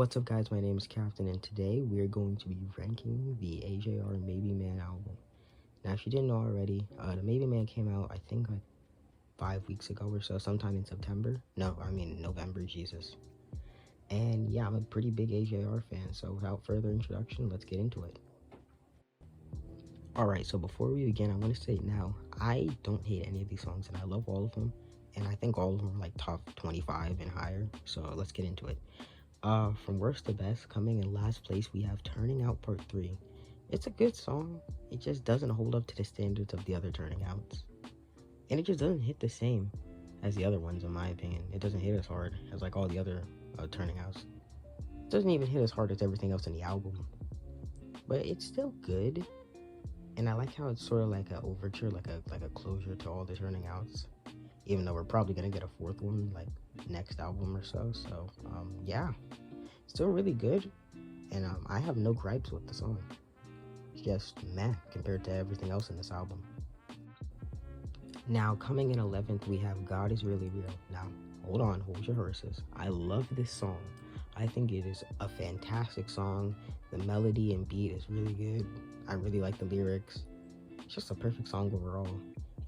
What's up, guys? My name is Captain, and today we are going to be ranking the AJR Maybe Man album. Now, if you didn't know already, the Maybe Man came out, I think, like 5 weeks ago or so, sometime in September. No, I mean November, Jesus. And yeah, I'm a pretty big AJR fan, so without further introduction, let's get into it. Alright, so before we begin, I want to say now, I don't hate any of these songs, and I love all of them, and I think all of them are like top 25 and higher, so let's get into it. From worst to best, coming in last place, we have Turning Out Part 3. It's a good song, it just doesn't hold up to the standards of the other Turning Outs. And it just doesn't hit the same as the other ones, in my opinion. It doesn't hit as hard as like all the other Turning Outs. It doesn't even hit as hard as everything else in the album. But it's still good, and I like how it's sort of like an overture, like a closure to all the Turning Outs. Even though we're probably gonna get a fourth one, like next album or so. So yeah, still really good, and I have no gripes with the song. It's just meh compared to everything else in this album. Now, coming in 11th, we have God Is Really Real. Now, hold on, hold your horses. I love this song. I think it is a fantastic song. The melody and beat is really good. I really like the lyrics. It's just a perfect song overall.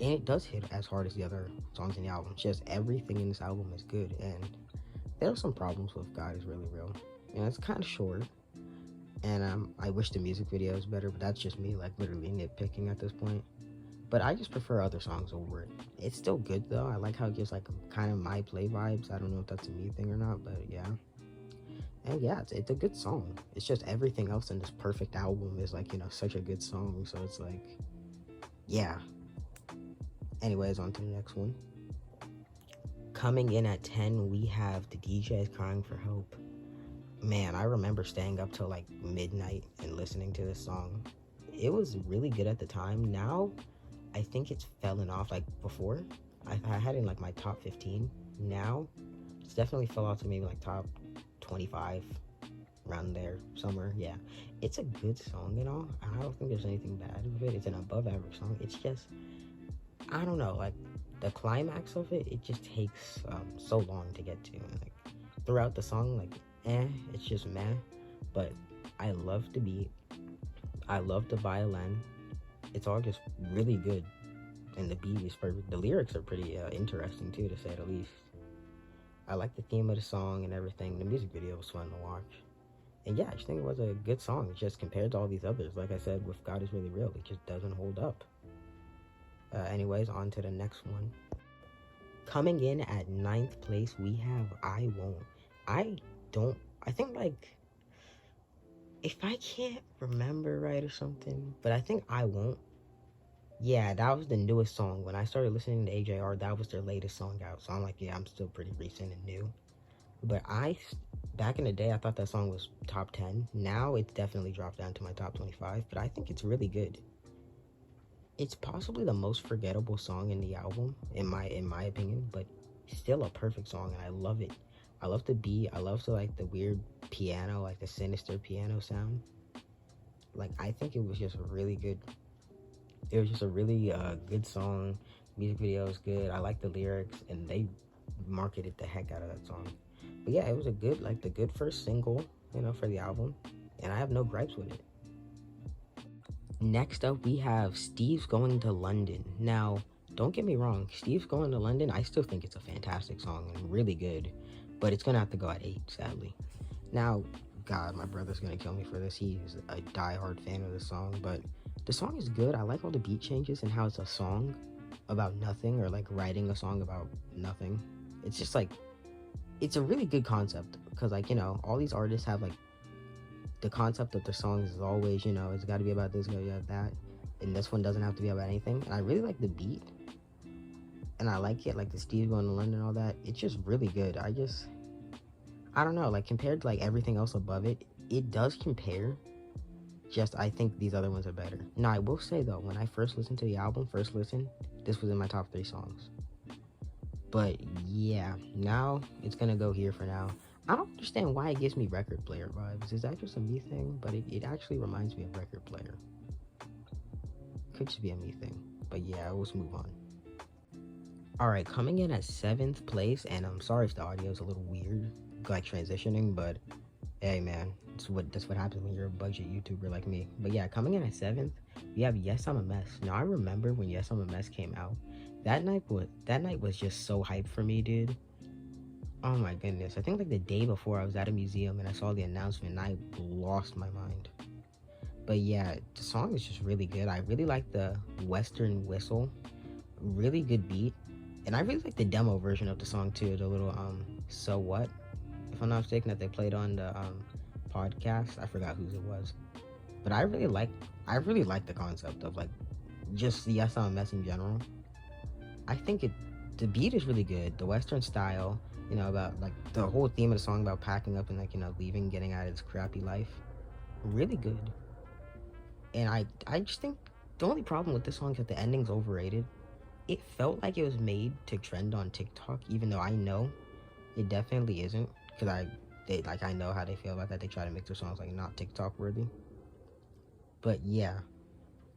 And it does hit as hard as the other songs in the album. It's just everything in this album is good. And there are some problems with God Is Really Real. And it's kind of short. And I wish the music video was better, but that's just me, like, literally nitpicking at this point. But I just prefer other songs over it. It's still good, though. I like how it gives, like, kind of My Play vibes. I don't know if that's a me thing or not, but yeah. And yeah, it's a good song. It's just everything else in this perfect album is, like, such a good song. So it's like, yeah. Anyways, on to the next one. Coming in at 10, we have The DJ Is Crying for Help. Man, I remember staying up till like midnight and listening to this song. It was really good at the time. Now, I think it's fallen off. Like before, I had it in like my top 15. Now, it's definitely fell off to maybe like top 25, around there somewhere. Yeah, it's a good song and all. I don't think there's anything bad with it. It's an above average song. It's just, I don't know, like the climax of it just takes so long to get to. Like throughout the song, like it's just meh. But I love the beat. I love the violin. It's all just really good, and the beat is perfect. The lyrics are pretty interesting too, to say the least. I like the theme of the song and everything. The music video was fun to watch. And yeah, I just think it was a good song. It's just compared to all these others, like I said, with God Is Really Real, it just doesn't hold up. Anyways, on to the next one. Coming in at 9th place, we have I Won't. I think, like, if I can't remember right or something, but I think I Won't. Yeah, that was the newest song. When I started listening to AJR, that was their latest song out. So I'm like, yeah, I'm still pretty recent and new. But back in the day, I thought that song was top 10. Now it's definitely dropped down to my top 25, but I think it's really good. It's possibly the most forgettable song in the album, in my opinion, but still a perfect song, and I love it. I love the beat. I love like the weird piano, like the sinister piano sound. Like, I think it was just really good. It was just a really good song. Music video is good. I like the lyrics, and they marketed the heck out of that song. But yeah, it was a good, like the good first single, for the album, and I have no gripes with it. Next up, we have Steve's Going to London. Now, don't get me wrong, Steve's Going to London, I still think it's a fantastic song and really good, but it's gonna have to go at 8, sadly. Now, God, my brother's gonna kill me for this. He's a diehard fan of the song, but the song is good. I like all the beat changes and how it's a song about nothing, or like writing a song about nothing. It's just like, it's a really good concept, because like, all these artists have like, the concept of the songs is always, it's got to be about this, got to be about that, and this one doesn't have to be about anything. And I really like the beat, and I like it, like the Steve Going to London and all that. It's just really good. I don't know, like compared to like everything else above it, it does compare. Just, I think these other ones are better. Now, I will say though, when I first listened to the album, this was in my top 3 songs. But yeah, now it's gonna go here for now. I don't understand why it gives me record player vibes. Is that just a me thing? But it actually reminds me of record player. Could just be a me thing. But yeah, let's move on. Alright, coming in at 7th place, and I'm sorry if the audio is a little weird, like transitioning, but Hey man, that's what happens when you're a budget YouTuber like me. But yeah, coming in at seventh, we have Yes I'm a Mess. Now I remember when Yes I'm a Mess came out. That night was just so hyped for me, dude. Oh my goodness. I think like the day before I was at a museum and I saw the announcement and I lost my mind. But yeah, the song is just really good. I really like the Western whistle. Really good beat. And I really like the demo version of the song too. The little so what? If I'm not mistaken, that they played on the podcast. I forgot whose it was. But I really like the concept of like just the Yes I'm a Mess in general. I think the beat is really good. The Western style, about like the whole theme of the song about packing up and like, leaving, getting out of this crappy life. Really good. And I just think the only problem with this song is that the ending's overrated. It felt like it was made to trend on TikTok, even though I know it definitely isn't. Cause I know how they feel about that. They try to make their songs like not TikTok worthy. But yeah,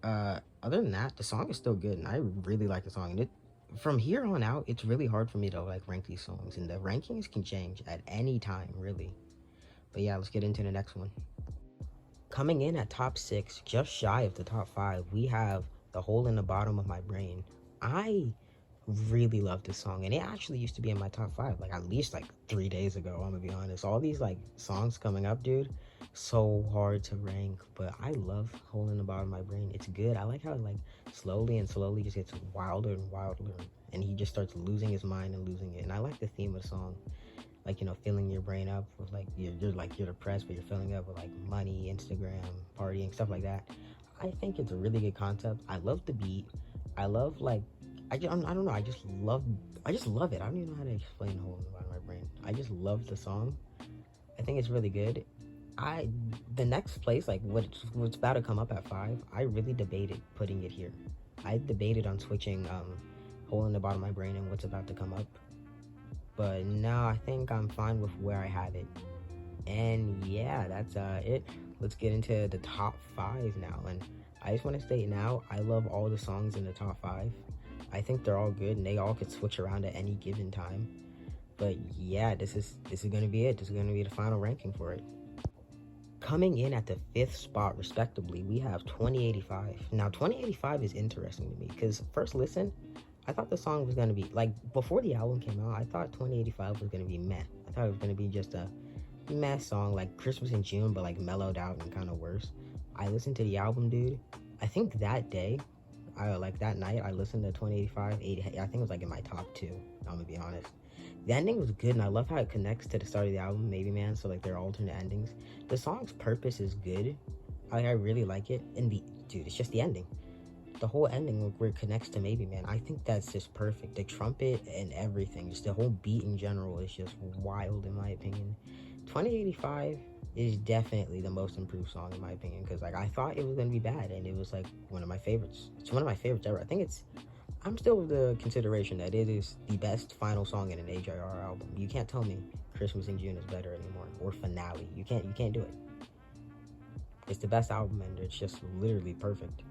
other than that, the song is still good, and I really like the song. And from here on out, it's really hard for me to like rank these songs, and the rankings can change at any time, really. But yeah, let's get into the next one. Coming in at top six, just shy of the top five, we have "The Hole in the Bottom of My Brain." I really love this song, and it actually used to be in my top five, like at least like 3 days ago. I'm gonna be honest. All these like songs coming up, dude, so hard to rank, but I love "Hole in the Bottom of My Brain." It's good. I like how it like slowly and slowly just gets wilder and wilder, and he just starts losing his mind and losing it. And I like the theme of the song, like filling your brain up with like you're depressed, but you're filling it up with like money, Instagram, partying, stuff like that. I think it's a really good concept. I love the beat. I love like I don't know. I just love it. I don't even know how to explain "The Hole in the Bottom of My Brain." I just love the song. I think it's really good. I The next place, like what's about to come up at five, I really debated putting it here. I debated on switching "Hole in the Bottom of My Brain" and what's about to come up, but no, I think I'm fine with where I have it. And yeah, that's it. Let's get into the top five now. And I just want to state now, I love all the songs in the top five. I think they're all good, and they all could switch around at any given time. But yeah, this is gonna be it. This is gonna be the final ranking for it. Coming in at the fifth spot, respectively, we have 2085. Now, 2085 is interesting to me because first listen, I thought the song was gonna be like before the album came out. I thought 2085 was gonna be meh. I thought it was gonna be just a meh song like Christmas in June, but like mellowed out and kind of worse. I listened to the album, dude. I think that day, like that night, I listened to 2085. I think it was like in my top two. I'm gonna be honest. The ending was good, and I love how it connects to the start of the album, Maybe Man. So like they're alternate endings. The song's purpose is good. I really like it. And dude, it's just the ending. The whole ending where it connects to Maybe Man. I think that's just perfect. The trumpet and everything, just the whole beat in general is just wild in my opinion. 2085 is definitely the most improved song in my opinion, because like I thought it was gonna be bad, and it was like one of my favorites. It's one of my favorites ever. I'm still with the consideration that it is the best final song in an AJR album. You can't tell me Christmas in June is better anymore, or Finale. You can't do it. It's the best album, and it's just literally perfect.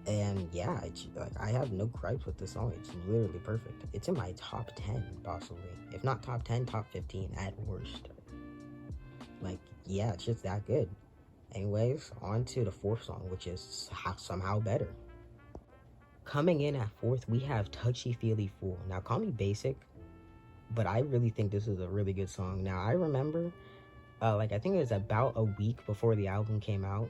And yeah, like I have no gripes with the song. It's literally perfect. It's in my top 10 possibly, if not top 10, top 15 at worst. Like yeah, it's just that good. Anyways, on to the fourth song, which is somehow better. Coming in at fourth, we have Touchy Feely Fool. Now, call me basic, but I really think this is a really good song. Now, I remember, like, I think it was about a week before the album came out,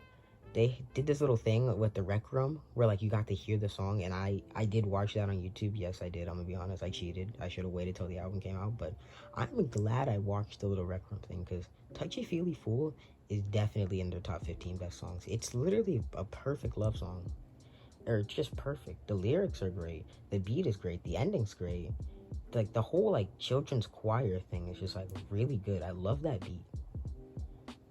they did this little thing with the Rec Room where, like, you got to hear the song, and I did watch that on YouTube. Yes, I did. I'm gonna be honest. I cheated. I should have waited till the album came out, but I'm glad I watched the little Rec Room thing, because Touchy Feely Fool is definitely in the top 15 best songs. It's literally a perfect love song. Are just perfect. The lyrics are great. The beat is great. The ending's great. Like the whole like children's choir thing is just like really good. I love that beat.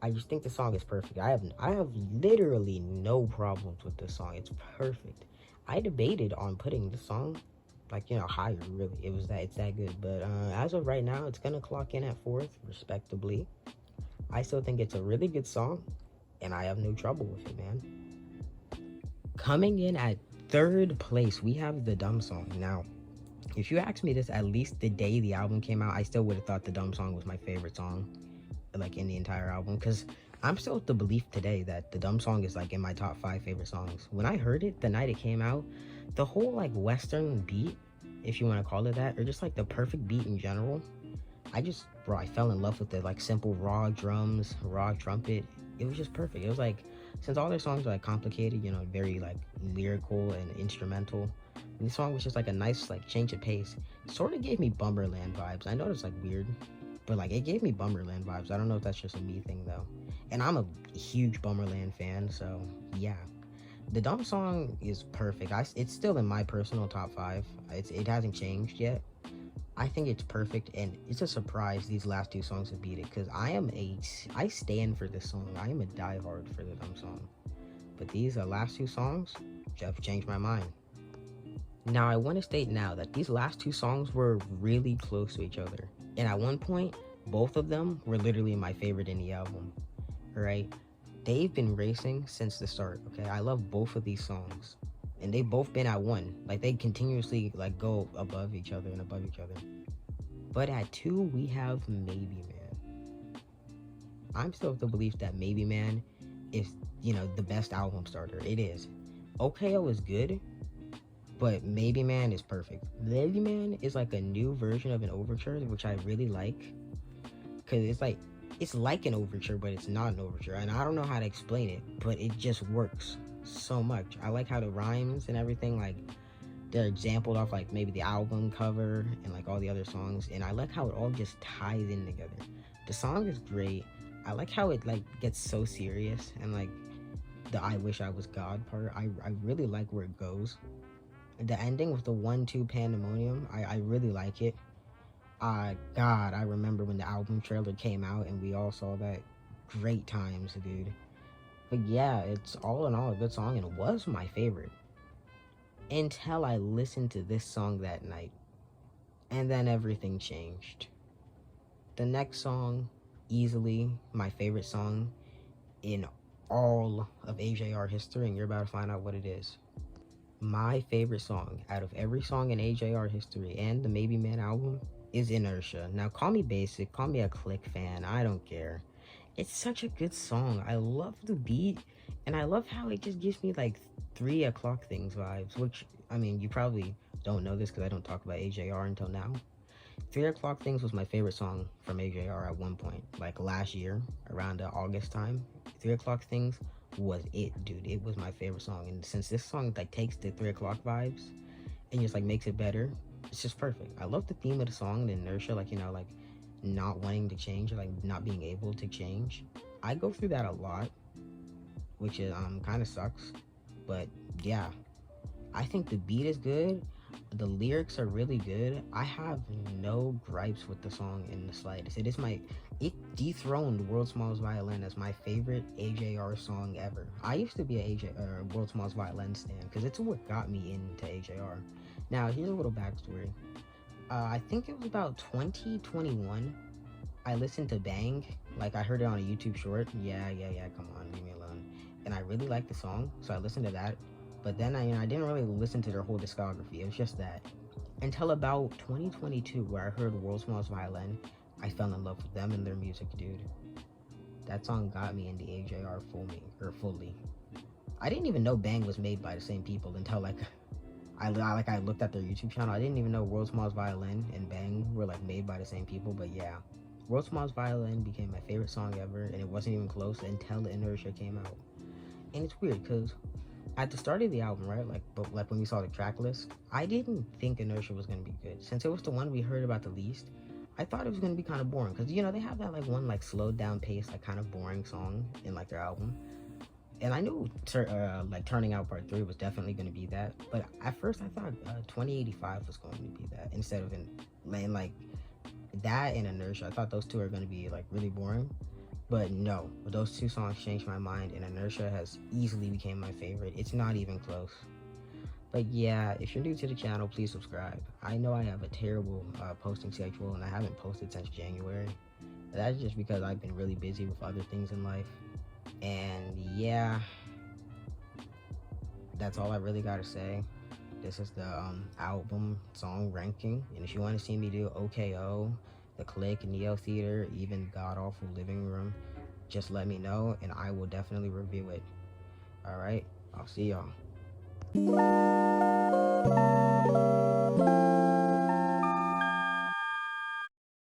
I just think the song is perfect. I have literally no problems with this song. It's perfect. I debated on putting the song like higher. Really, it's that good. But as of right now, it's gonna clock in at fourth, respectably. I still think it's a really good song, and I have no trouble with it, man. Coming in at third place, we have the Dumb Song. Now, if you asked me this at least the day the album came out, I still would have thought the Dumb Song was my favorite song. like in the entire album, because I'm still of the belief today that the Dumb Song is like in my top 5 favorite songs. When I heard it the night it came out, the whole like Western beat, if you want to call it that, or just like the perfect beat in general, bro, I fell in love with it. Like simple raw drums, raw trumpet. It was just perfect. It was like, since all their songs are like complicated, you know, very like lyrical and instrumental, and this song was just like a nice like change of pace. It sort of gave me Bummerland vibes. I know it's like weird, but like it gave me Bummerland vibes. I don't know if that's just a me thing though. And I'm a huge Bummerland fan, so yeah. The Dumb Song is perfect. It's still in my personal top 5. It hasn't changed yet. I think it's perfect, and it's a surprise these last 2 songs have beat it, because I stand for this song. I am a diehard for the Dumb Song. But these last 2 songs have changed my mind. Now, I want to state now that these last 2 songs were really close to each other. And at one point, both of them were literally my favorite in the album. Right? They've been racing since the start, okay? I love both of these songs. And they've both been at 1. Like, they continuously, like, go above each other and above each other. But at 2, we have Maybe Man. I'm still of the belief that Maybe Man is, you know, the best album starter. It is. OKO is good, but Maybe Man is perfect. Maybe Man is like a new version of an overture, which I really like. Because it's like an overture, but it's not an overture. And I don't know how to explain it, but it just works so much. I like how the rhymes and everything, like, they're exampled off like maybe the album cover and like all the other songs, and I like how it all just ties in together. The song is great. I like how it like gets so serious, and like the I wish I was God part, I really like where it goes. The ending with the 1-2 pandemonium, I really like it. God, I remember when the album trailer came out and we all saw that. Great times, dude. But yeah, it's all in all a good song, and it was my favorite until I listened to this song that night, and then everything changed. The next song, easily my favorite song in all of AJR history, and you're about to find out what it is. My favorite song out of every song in AJR history and the Maybe Man album is Inertia. Now, call me basic, call me a Click fan, I don't care. It's such a good song. I love the beat, and I love how it just gives me like 3 o'clock things vibes, which, I mean, you probably don't know this because I don't talk about AJR until now. 3 o'clock things was my favorite song from AJR at one point, like last year around August time. 3 o'clock things was it, dude. It was my favorite song, and since this song like takes the 3 o'clock vibes and just like makes it better, it's just perfect. I love the theme of the song, the inertia, like, you know, like not wanting to change, or like not being able to change. I go through that a lot, which is kind of sucks, but yeah, I think the beat is good, the lyrics are really good. I have no gripes with the song in the slightest. It dethroned World's Smallest Violin as my favorite AJR song ever. I used to be a World's Smallest Violin stan because it's what got me into AJR. Now, here's a little backstory. I think it was about 2021. I listened to Bang. Like, I heard it on a YouTube short. Yeah, come on, leave me alone. And I really liked the song, so I listened to that. But then I didn't really listen to their whole discography. It was just that. Until about 2022, where I heard World's Smallest Violin, I fell in love with them and their music, dude. That song got me into AJR fully. I didn't even know Bang was made by the same people until I looked at their YouTube channel. I didn't even know World's Smallest Violin and Bang were like made by the same people, but yeah. World's Smallest Violin became my favorite song ever, and it wasn't even close until Inertia came out. And it's weird, because at the start of the album, right, like when we saw the track list, I didn't think Inertia was going to be good. Since it was the one we heard about the least, I thought it was going to be kind of boring, because, you know, they have that like one like slowed down pace, like kind of boring song in like their album. And I knew like Turning Out Part 3 was definitely going to be that, but at first I thought 2085 was going to be that instead of like that and Inertia. I thought those two are going to be like really boring, but no, those 2 songs changed my mind, and Inertia has easily became my favorite. It's not even close. But yeah, if you're new to the channel, please subscribe. I know I have a terrible posting schedule, and I haven't posted since January. That's just because I've been really busy with other things in life. And yeah, that's all I really gotta say. This is the album song ranking, and if you want to see me do OKO, The Click, Neo Theater, even God Awful Living Room, just let me know and I will definitely review it. Alright, I'll see y'all.